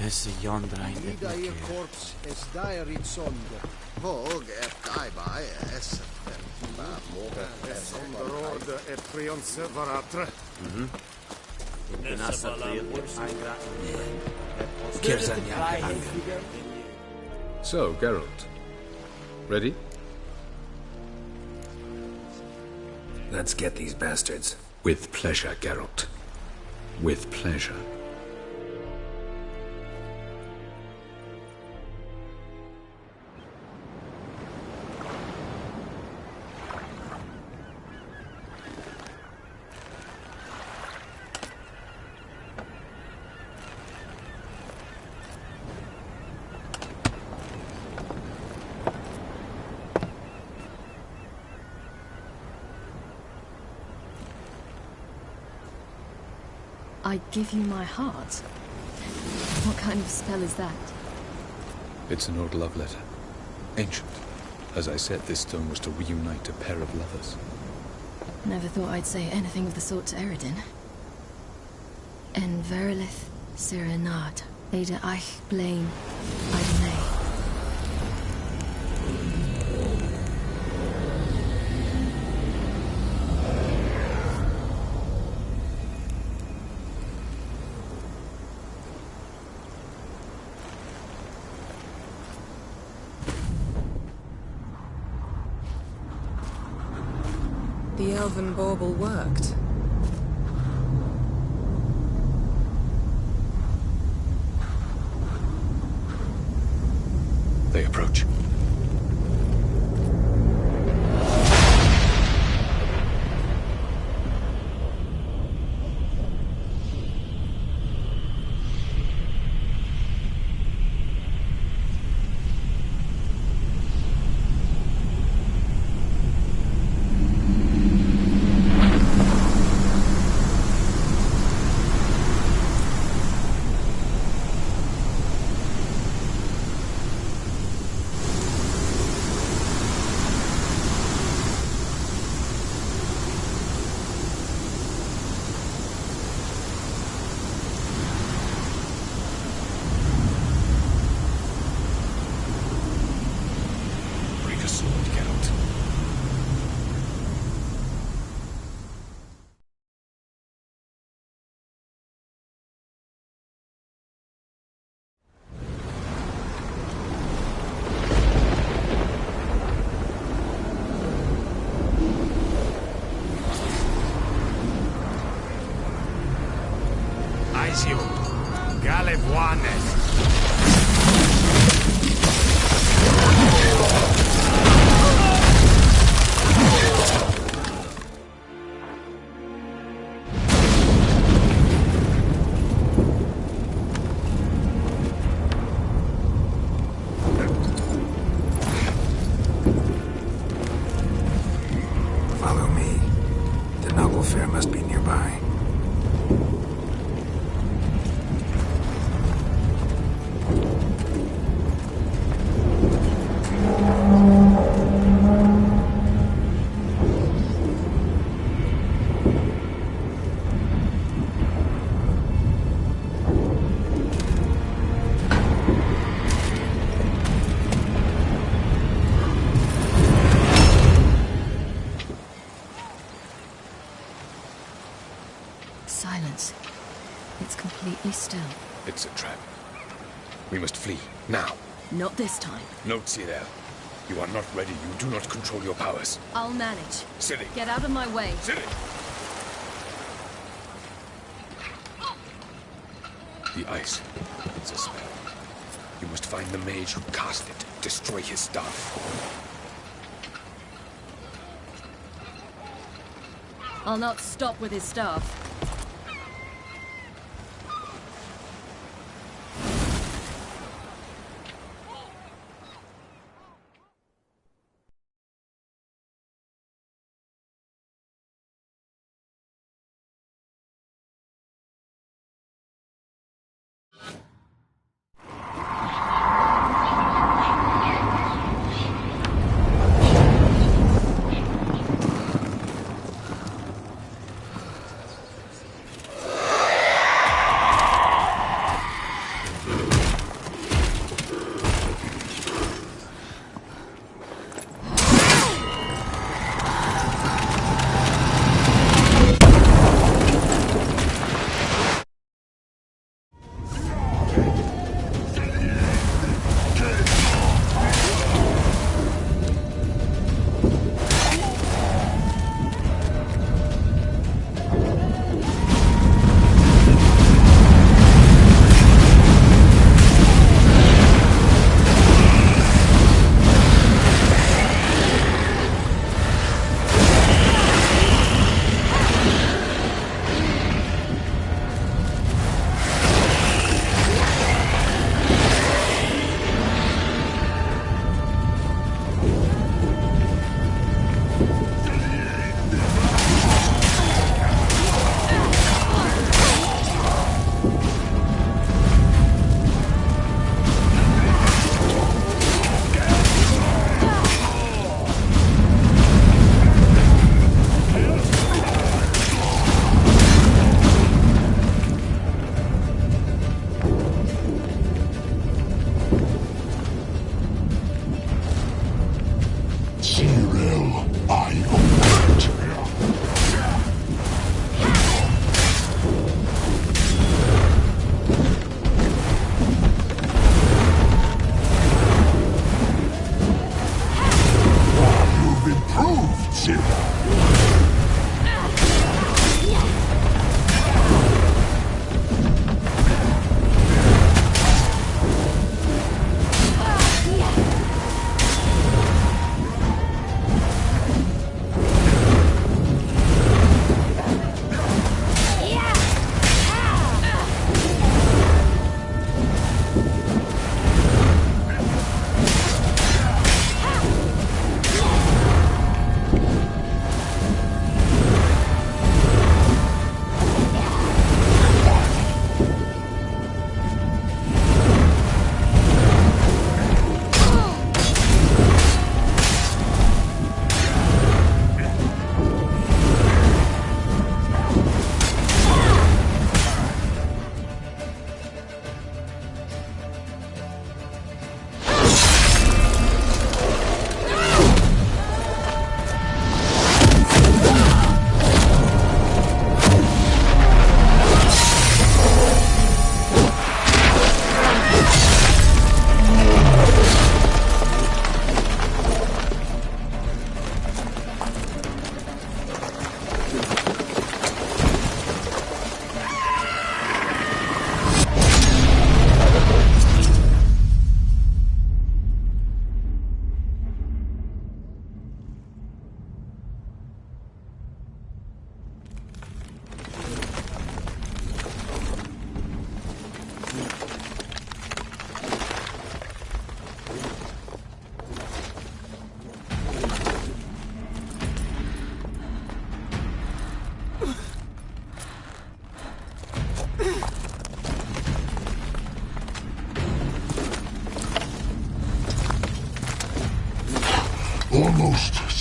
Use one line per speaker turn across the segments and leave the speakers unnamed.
Esse Jondrain
Ida ihr Korps es daerit sonder.
Hog daibai es
Orde et prionse varatre.
Genassa Eingra.
So, Geralt. Ready?
Let's get these bastards.
With pleasure, Geralt. With pleasure.
I give you my heart? What kind of spell is that?
It's an old love letter. Ancient. As I said, this stone was to reunite a pair of lovers.
Never thought I'd say anything of the sort to Eredin. En verilith serenad, Ada eich blaen, Idene.
The elven bauble worked.
They approach.
Follow me. The noble fair must be nearby.
Silence. It's completely still.
It's a trap. We must flee, now.
Not this time.
Note, Cyril. You are not ready. You do not control your powers.
I'll manage.
Ciri!
Get out of my way.
Ciri! The ice. It's a spell. You must find the mage who cast it. Destroy his staff.
I'll not stop with his staff.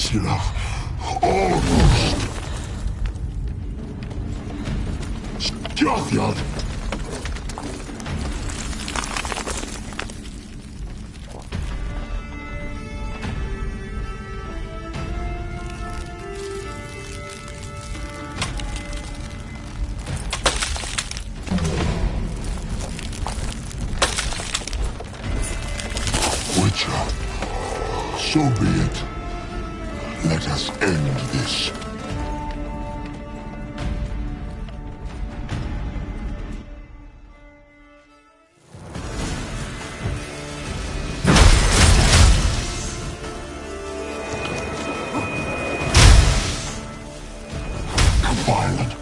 That's enough. Almost. Skjaldjad! Witcher, so be it. Let us end this. Violent.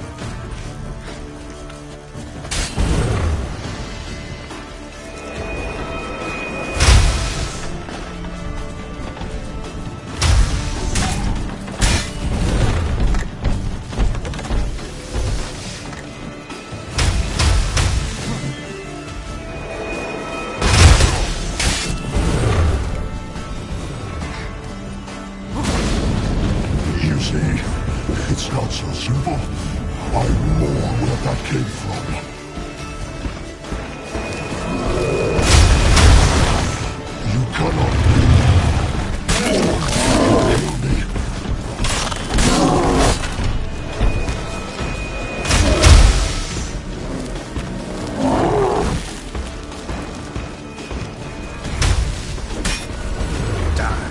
You see, it's not so simple. I'm more where that came from. You cannot kill me.
Die.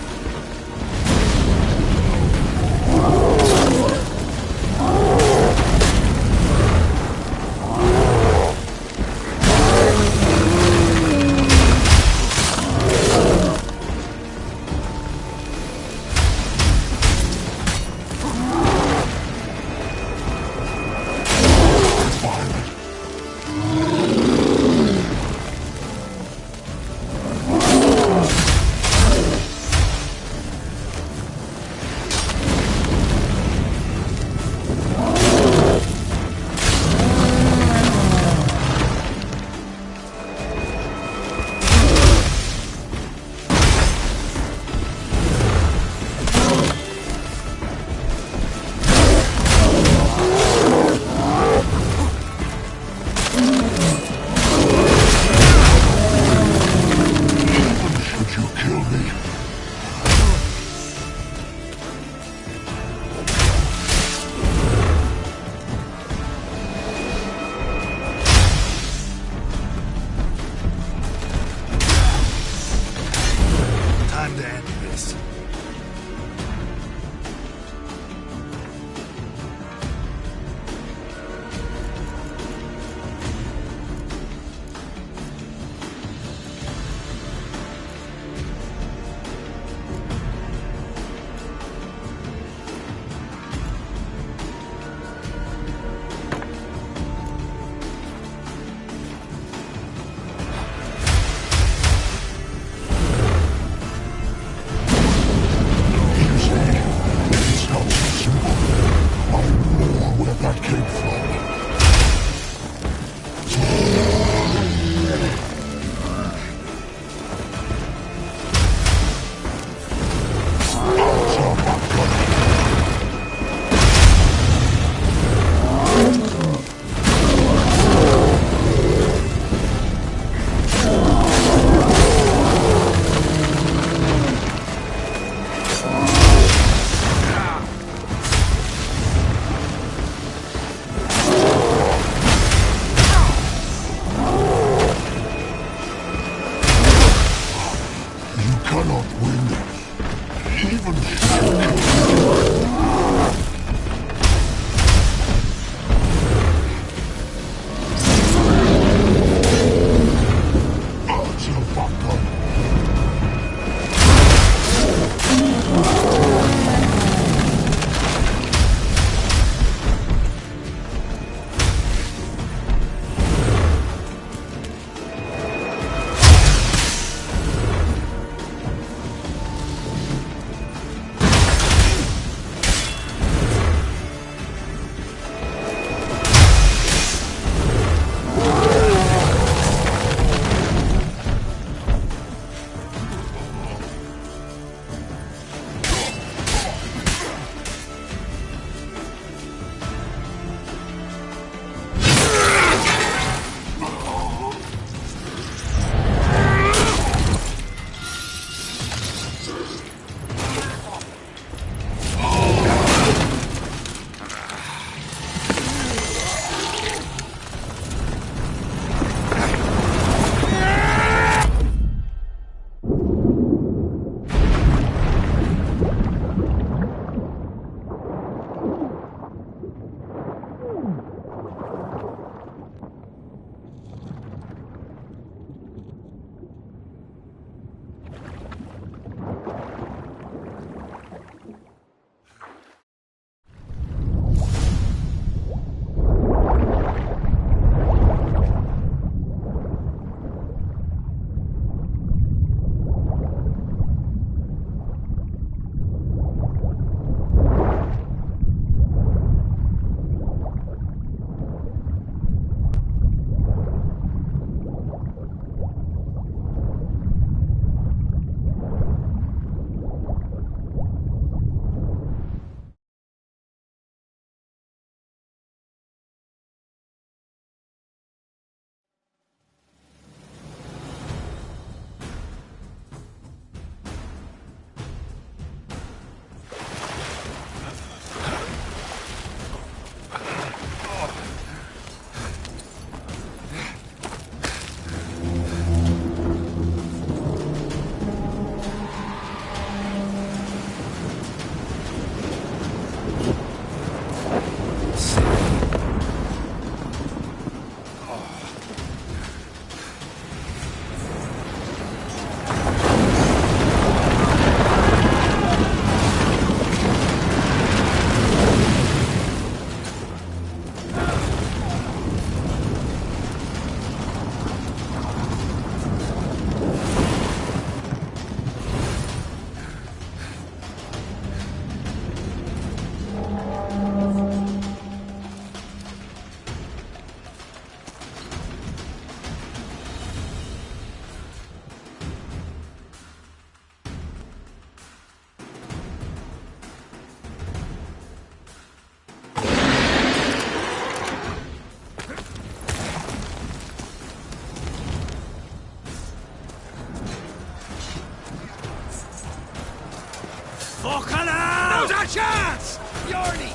chance! Yarny!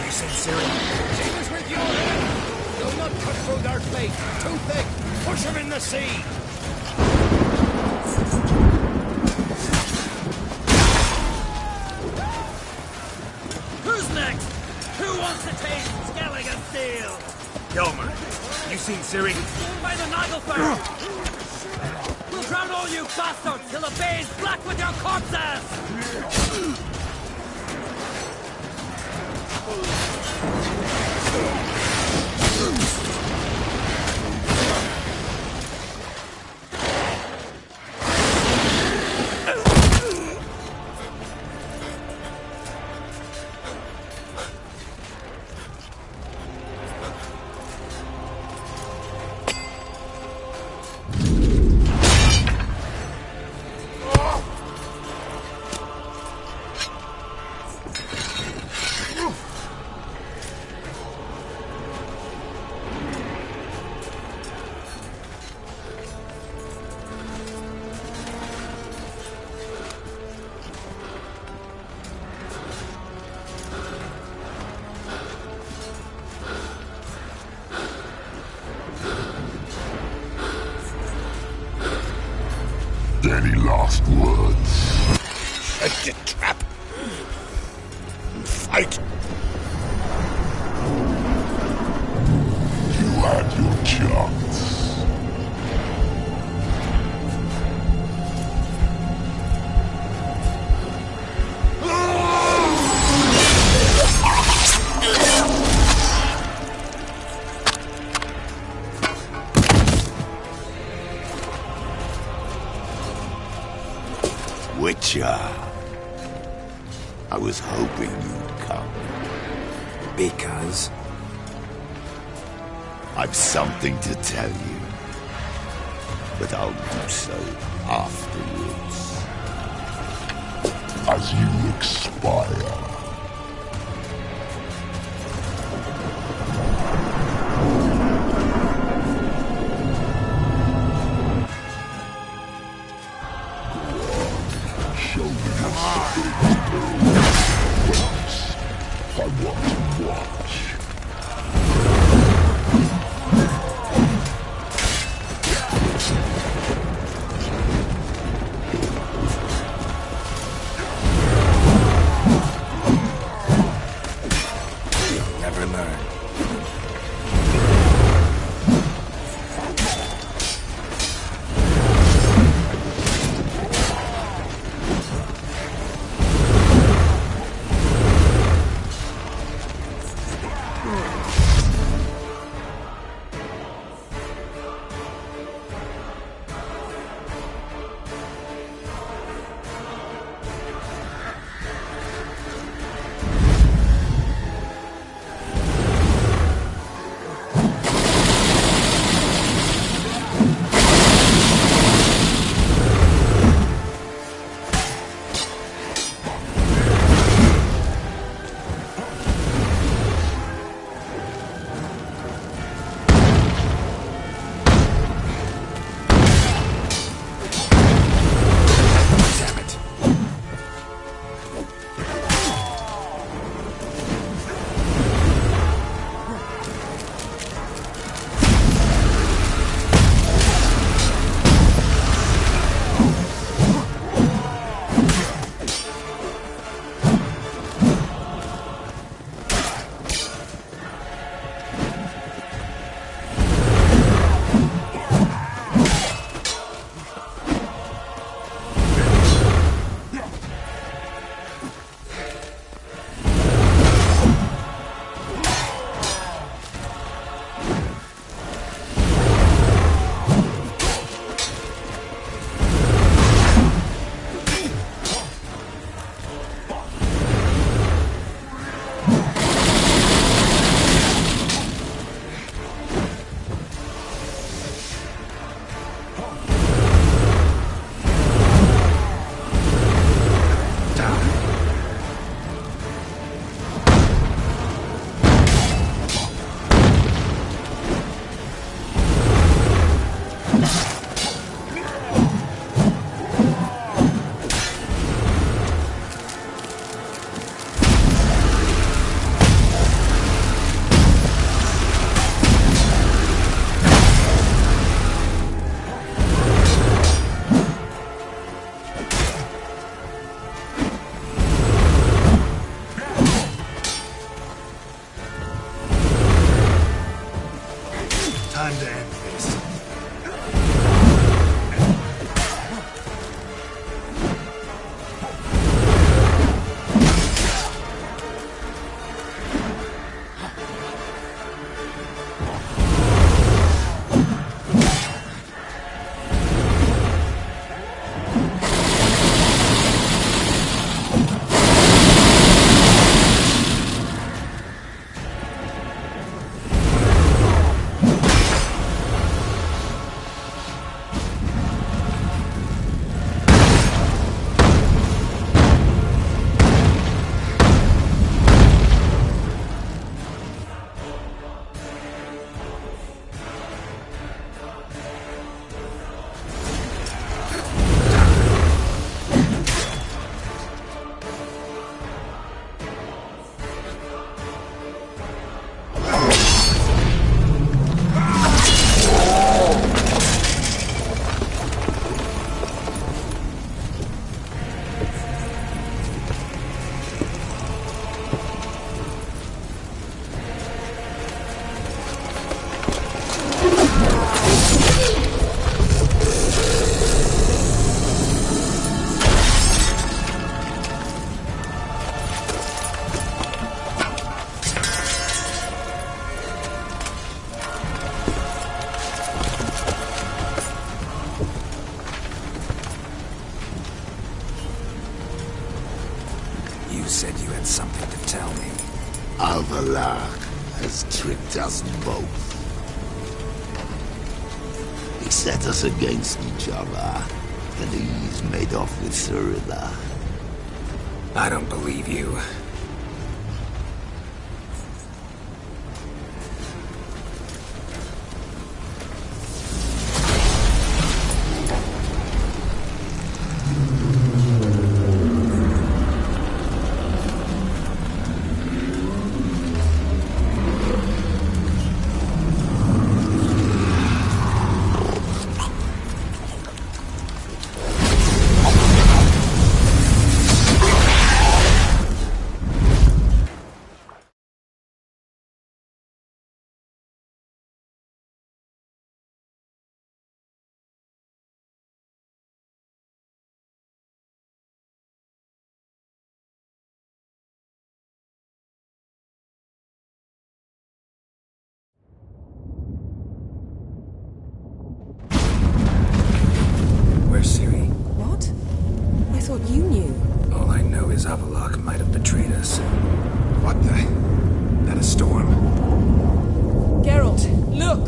Listen, Ciri.
She was with your head! Do not cut through their plate. Too thick. Push them in the sea.
Who's next? Who wants to taste Skelligan Steel?
Yelmer, you seen Ciri?
By the Nagelfar! We'll drown all you bastards till the bay's black with your corpses!
Any last words?
Set the trap. Fight.
You had your chance.
Witcher. I was hoping you'd come. Because?
I've something to tell you. But I'll do so afterwards.
As you expire. I want to watch.
Never learn. Time to end this. You said you had something to tell me.
Alvalar has tricked us both. He set us against each other, and he's made off with Cyrilla.
I don't believe you. Where's Ciri?
What? I thought you knew.
All I know is Avallac'h might have betrayed us. What the? That a storm?
Geralt, look!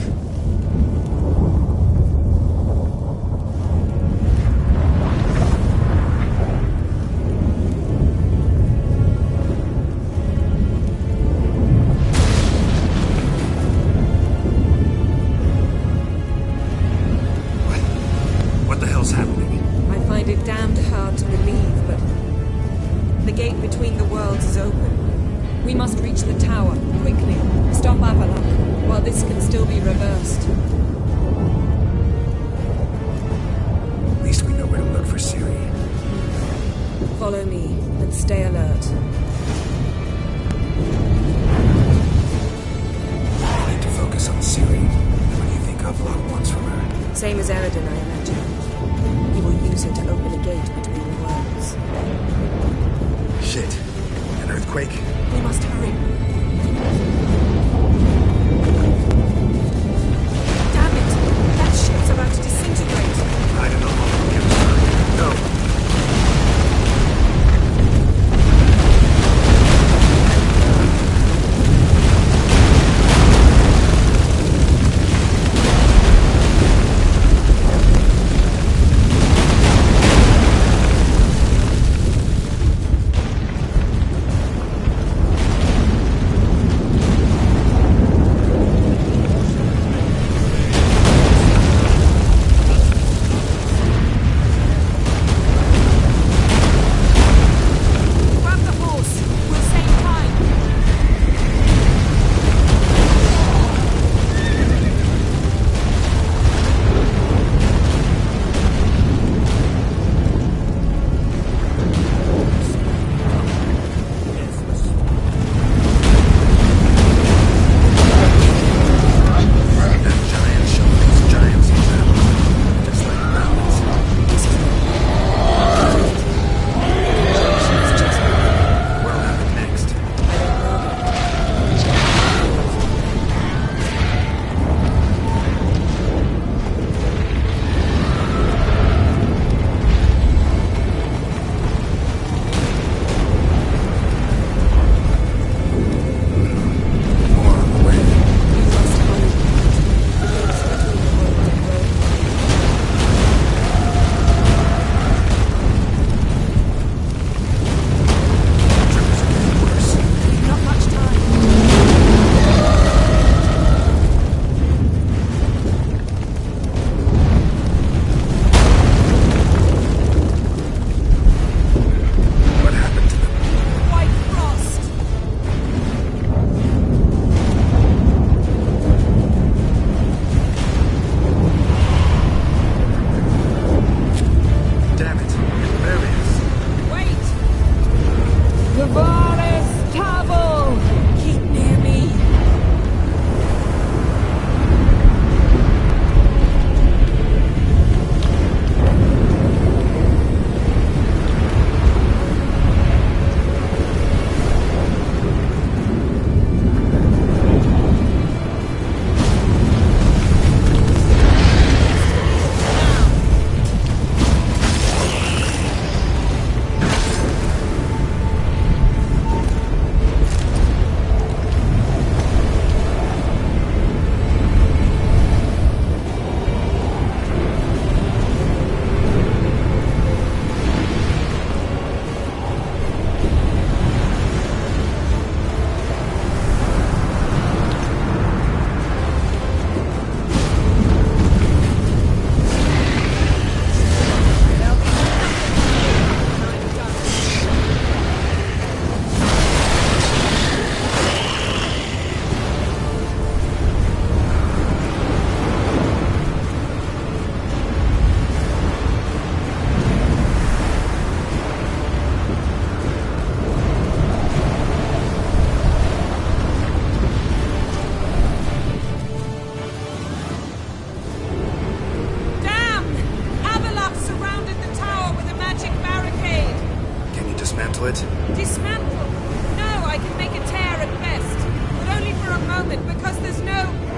What the hell's happening?
I find it damned hard to believe, but the gate between the worlds is open. We must reach the tower, quickly. Stop Avallac'h, while this can still be reversed.
At least we know where to look for Ciri.
Follow me, and stay alert.
I need to focus on Ciri. What do you think Avallac'h wants from her?
Same as Eredin, I imagine. He will use it to open a gate between the worlds.
Shit. An earthquake?
We must hurry. Damn it! That ship's about to disintegrate.
I don't know how to get her. No.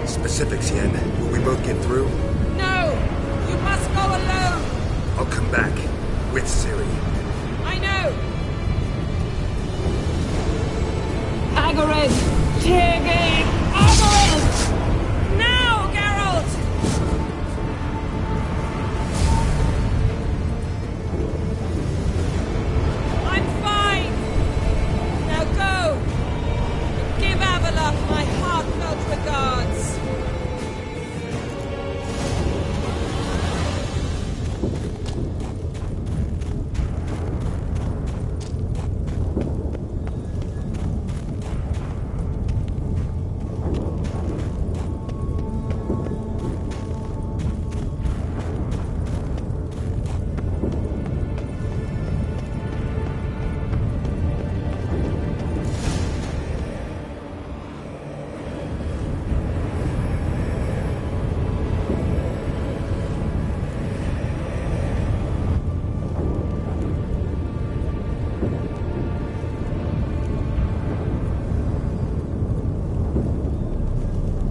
Specifics, Yen. Will we both get through?
No! You must go alone!
I'll come back. With Ciri.
I know! Agarin! Tirgin! Agarin! Now, Geralt! I'm fine! Now go! Give Avalok my heartfelt regards!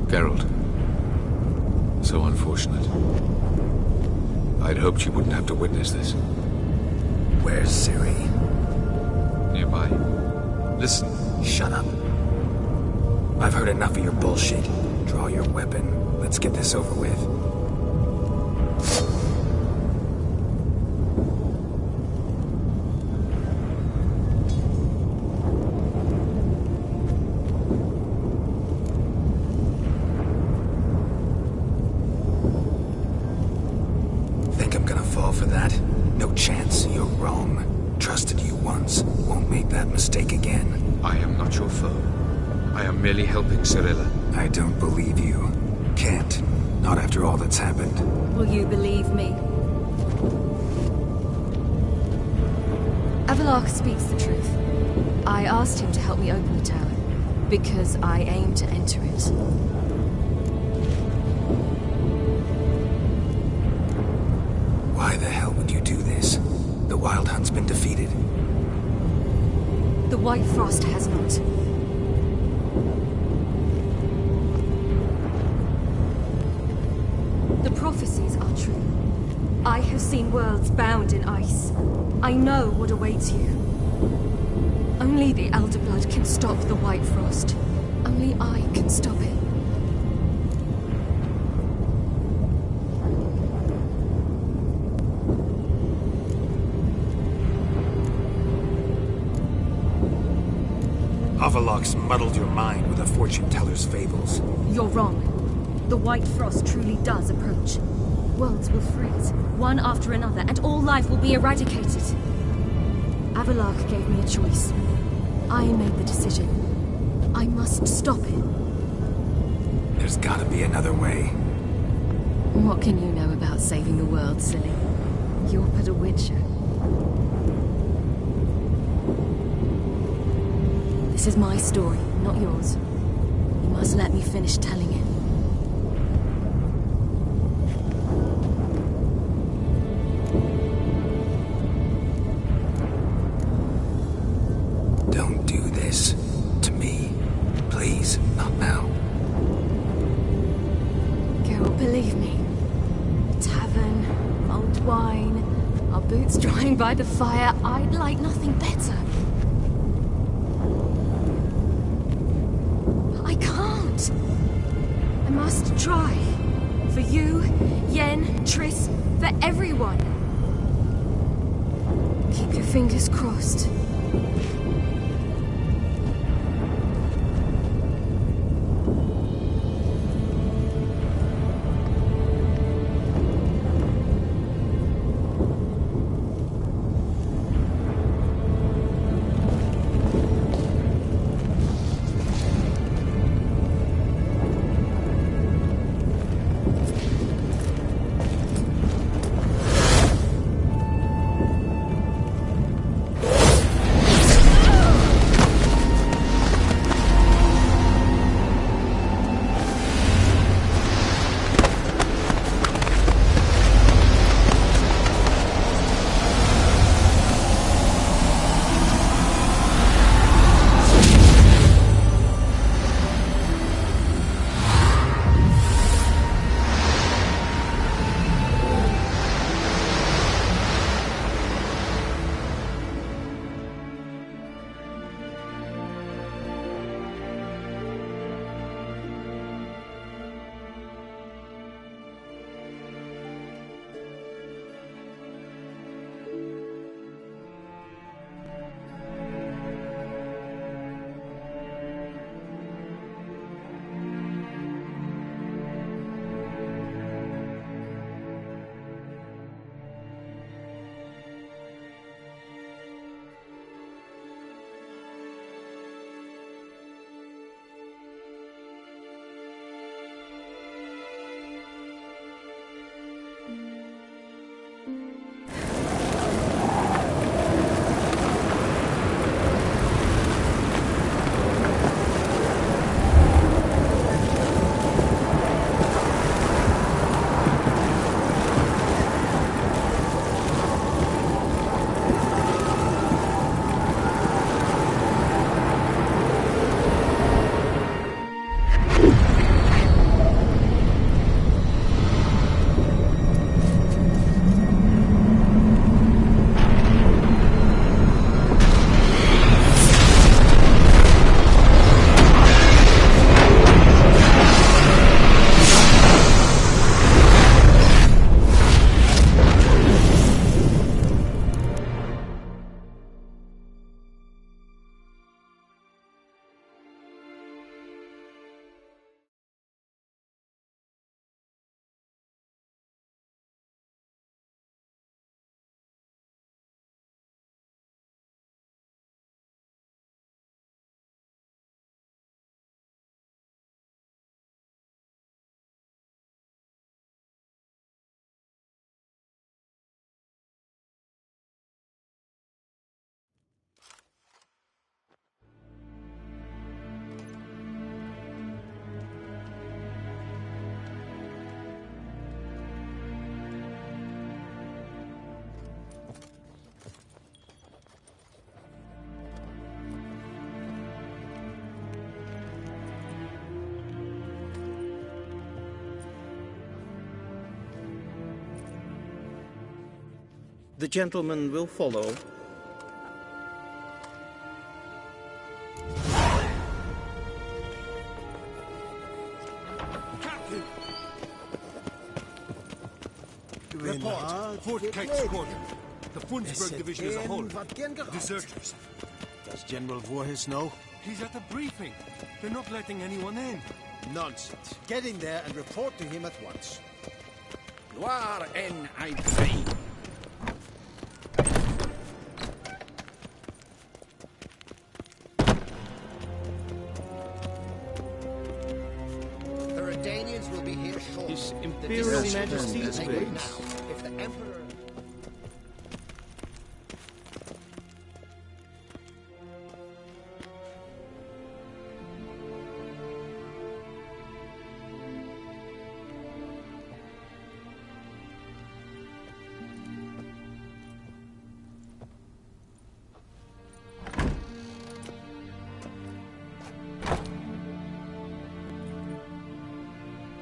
Geralt. So unfortunate. I'd hoped you wouldn't have to witness this.
Where's Ciri?
Nearby. Listen.
Shut up. I've heard enough of your bullshit. Draw your weapon. Let's get this over with. Think I'm gonna fall for that? No chance. You're wrong. Trusted you once. Won't make that mistake again.
I am not your foe. I am merely helping Cirilla.
I don't believe you. Can't. Not after all that's happened.
Will you believe me? Avalok speaks the truth. I asked him to help me open the tower, because I aim to enter it.
Why the hell would you do this? The Wild Hunt's been defeated.
The White Frost has not. The prophecies are true. I have seen worlds bound in ice. I know what awaits you. Only the Elder Blood can stop the White Frost. Only I can stop it.
Avalok's muddled your mind with a fortune-teller's fables.
You're wrong. The White Frost truly does approach. Worlds will freeze, one after another, and all life will be eradicated. Avalok gave me a choice. I made the decision. I must stop it.
There's gotta be another way.
What can you know about saving the world, silly? You're but a witcher. This is my story, not yours. You must let me finish telling it.
Don't do this. To me. Please, not now.
Geralt, believe me. A tavern, mulled wine, our boots drying by the fire. I'd like nothing better. I can't. I must try. For you, Yen, Triss, for everyone. Keep your fingers crossed.
The gentleman will follow.
Report. Fort Kate's quarter. The Funsberg division as a whole. Deserters.
Does General Voorhis know?
He's at the briefing. They're not letting anyone in.
Nonsense. Get in there and report to him at once.
Gloire en Aidrey.
The Redanians will be here shortly.
His Imperial Majesty's grace.
Now, if the Emperor...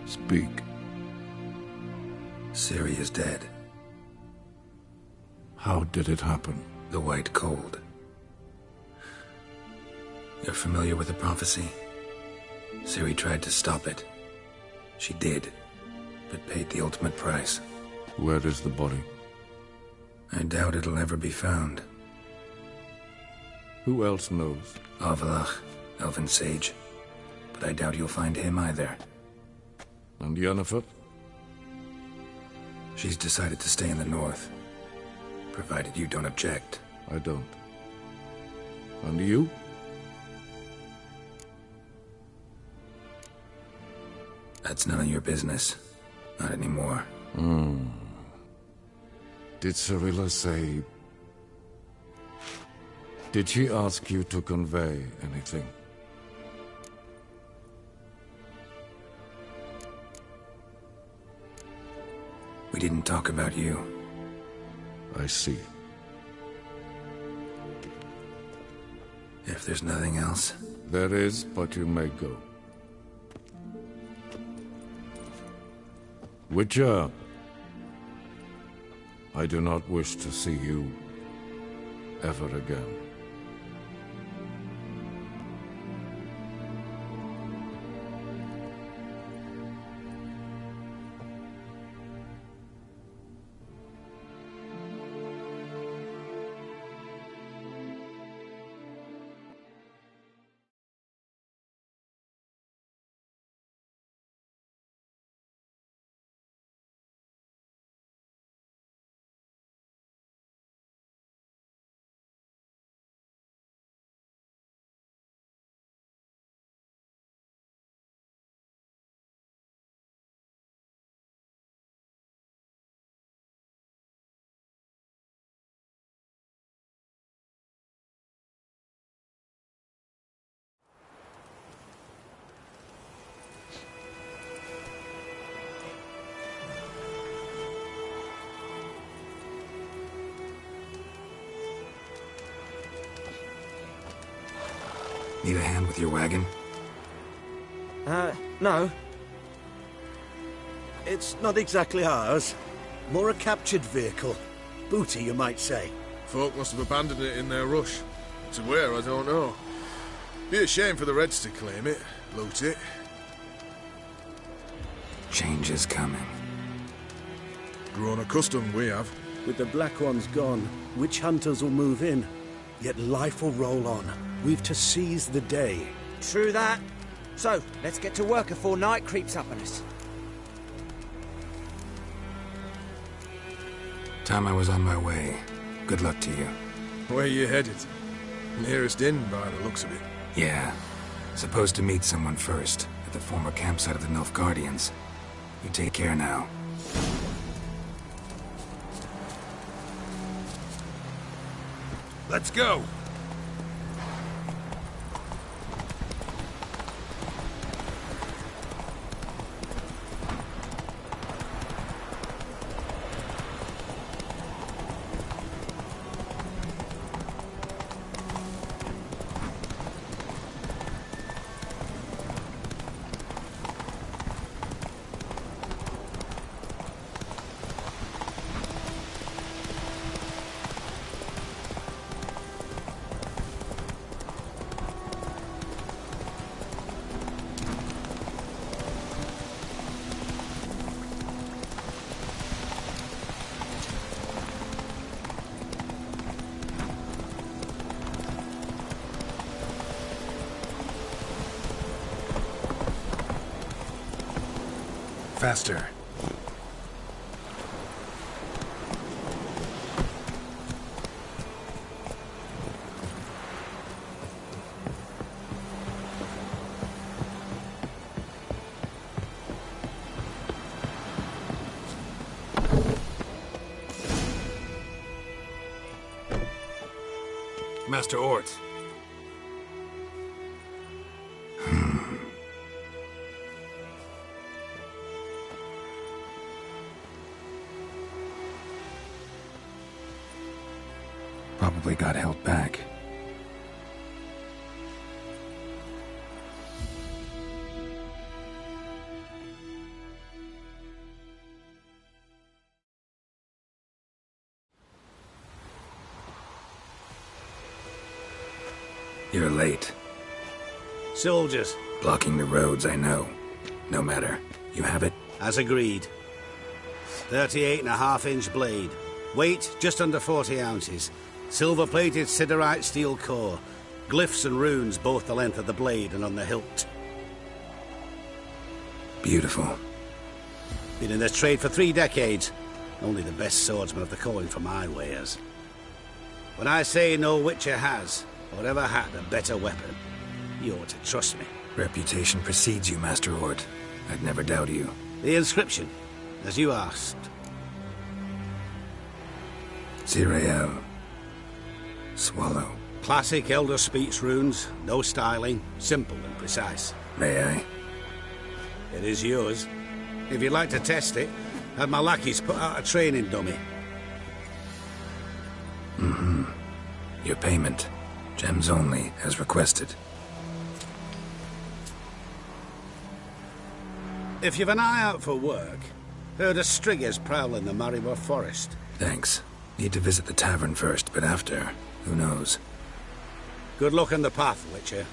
Speak.
Ciri is dead.
How did it happen?
The White Cold. You're familiar with the prophecy? Ciri tried to stop it. She did, but paid the ultimate price.
Where is the body?
I doubt it'll ever be found.
Who else knows?
Avallac'h, Elven Sage. But I doubt you'll find him either.
And Yennefer?
She's decided to stay in the north. Provided you don't object.
I don't. And you?
That's none of your business. Not anymore.
Did Cirilla say... Did she ask you to convey anything?
We didn't talk about you.
I see.
If there's nothing else...
There is, but you may go. Witcher, I do not wish to see you ever again.
Need a hand with your wagon?
No. It's not exactly ours. More a captured vehicle. Booty, you might say.
Folk must have abandoned it in their rush. To where, I don't know. Be a shame for the Reds to claim it, loot it.
Change is coming.
Grown accustomed, we have.
With the Black Ones gone, witch hunters will move in. Yet life will roll on. We've to seize the day.
True that. So, let's get to work before night creeps up on us.
Time I was on my way. Good luck to you.
Where you headed? Nearest inn, by the looks of it.
Yeah. Supposed to meet someone first, at the former campsite of the Nilfgaardians. You take care now.
Let's go!
faster. Master Ort. Probably got held back. You're late.
Soldiers.
Blocking the roads, I know. No matter. You have it?
As agreed. 38.5-inch blade. Weight, just under 40 ounces. Silver-plated siderite steel core. Glyphs and runes both the length of the blade and on the hilt.
Beautiful.
Been in this trade for 3 decades. Only the best swordsmen of the calling for my wares. When I say no Witcher has, or ever had, a better weapon, you ought to trust me.
Reputation precedes you, Master Ort. I'd never doubt you.
The inscription, as you asked.
Zirael. Swallow.
Classic Elder Speech runes, no styling, simple and precise.
May I?
It is yours. If you'd like to test it, have my lackeys put out a training dummy.
Mm-hmm. Your payment. Gems only, as requested.
If you've an eye out for work, heard of Striggers prowling the Maribor Forest.
Thanks. Need to visit the tavern first, but after, who knows?
Good luck on the path, Witcher.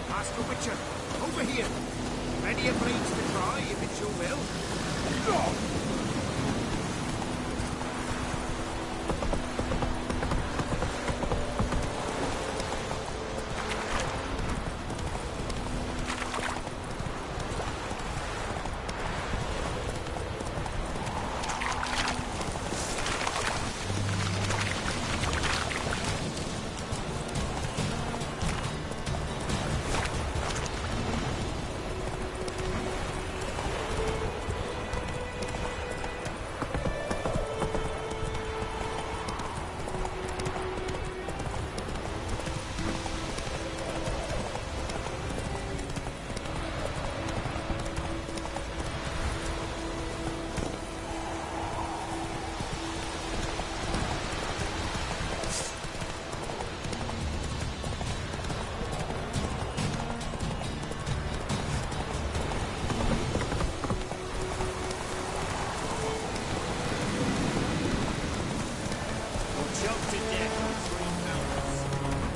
Master Witcher, over here. Ready and blades to try, if it's your will.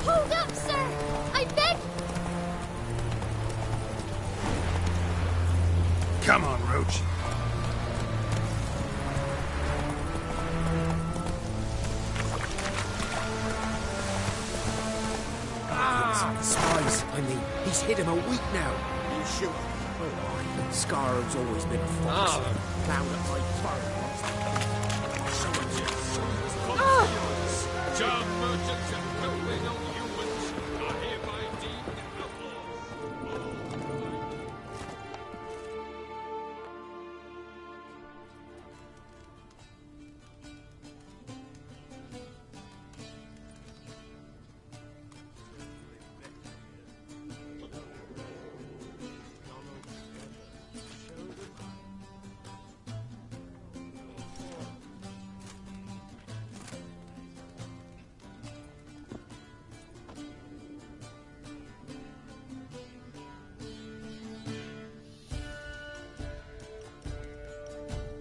Hold up, sir! I beg...
Come on, Roach.
Spies, I mean. He's hit him a week now. You shoot. Oh, Scar's always been a fox. Down at my farm.
Charm merchants and filthy no humans are hereby deemed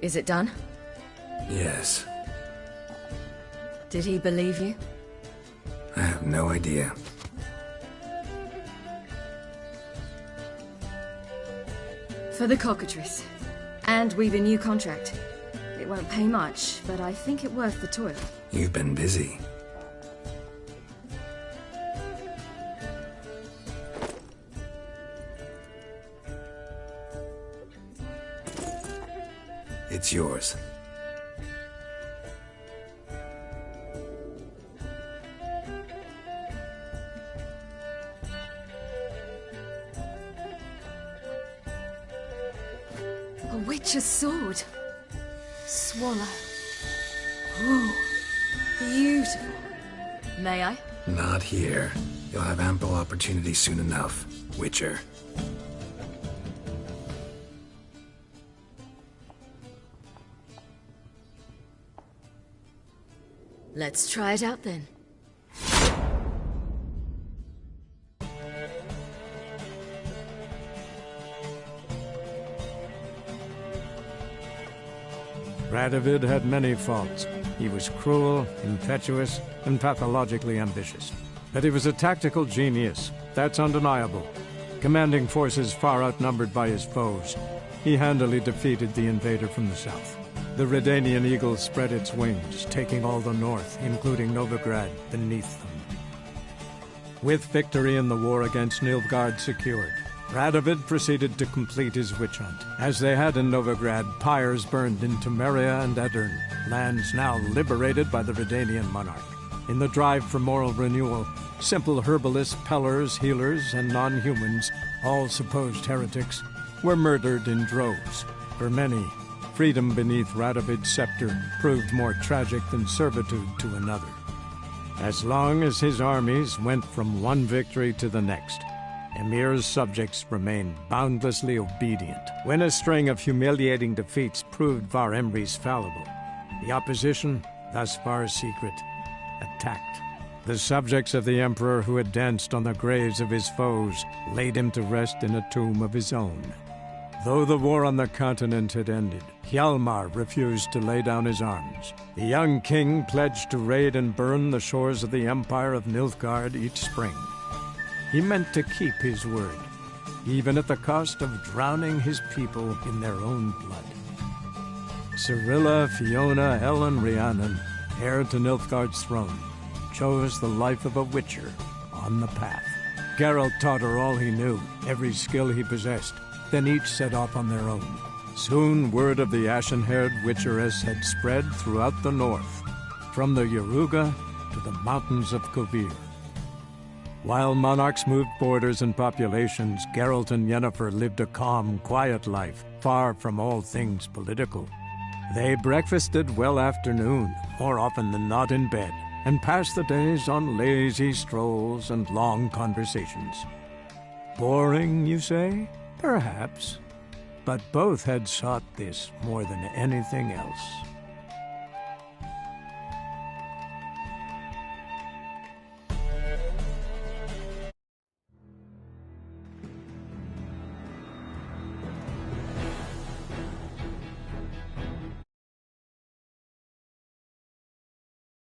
Is it done?
Yes.
Did he believe you?
I have no idea.
For the cockatrice. And we've a new contract. It won't pay much, but I think it worth the toil.
You've been busy. It's yours.
A witch's sword. Swallow. Ooh, beautiful. May I?
Not here. You'll have ample opportunity soon enough, Witcher.
Let's try it out then.
Radovid had many faults. He was cruel, impetuous, and pathologically ambitious. But he was a tactical genius. That's undeniable. Commanding forces far outnumbered by his foes, he handily defeated the invader from the south. The Redanian eagle spread its wings, taking all the north, including Novigrad, beneath them. With victory in the war against Nilfgaard secured, Radovid proceeded to complete his witch hunt. As they had in Novigrad, pyres burned in Temeria and Aedirn, lands now liberated by the Redanian monarch. In the drive for moral renewal, simple herbalists, pellers, healers, and non-humans, all supposed heretics, were murdered in droves. For many, freedom beneath Radovid's scepter proved more tragic than servitude to another. As long as his armies went from one victory to the next, Emir's subjects remained boundlessly obedient. When a string of humiliating defeats proved Var Emreis fallible, the opposition, thus far secret, attacked. The subjects of the Emperor who had danced on the graves of his foes laid him to rest in a tomb of his own. Though the war on the continent had ended, Hjalmar refused to lay down his arms. The young king pledged to raid and burn the shores of the Empire of Nilfgaard each spring. He meant to keep his word, even at the cost of drowning his people in their own blood. Cirilla, Fiona, Ellen, Rhiannon, heir to Nilfgaard's throne, chose the life of a witcher on the path. Geralt taught her all he knew, every skill he possessed. Then each set off on their own. Soon word of the ashen-haired witcheress had spread throughout the north, from the Yaruga to the mountains of Kovir. While monarchs moved borders and populations, Geralt and Yennefer lived a calm, quiet life, far from all things political. They breakfasted well after noon, more often than not in bed, and passed the days on lazy strolls and long conversations. Boring, you say? Perhaps. But both had sought this more than anything else.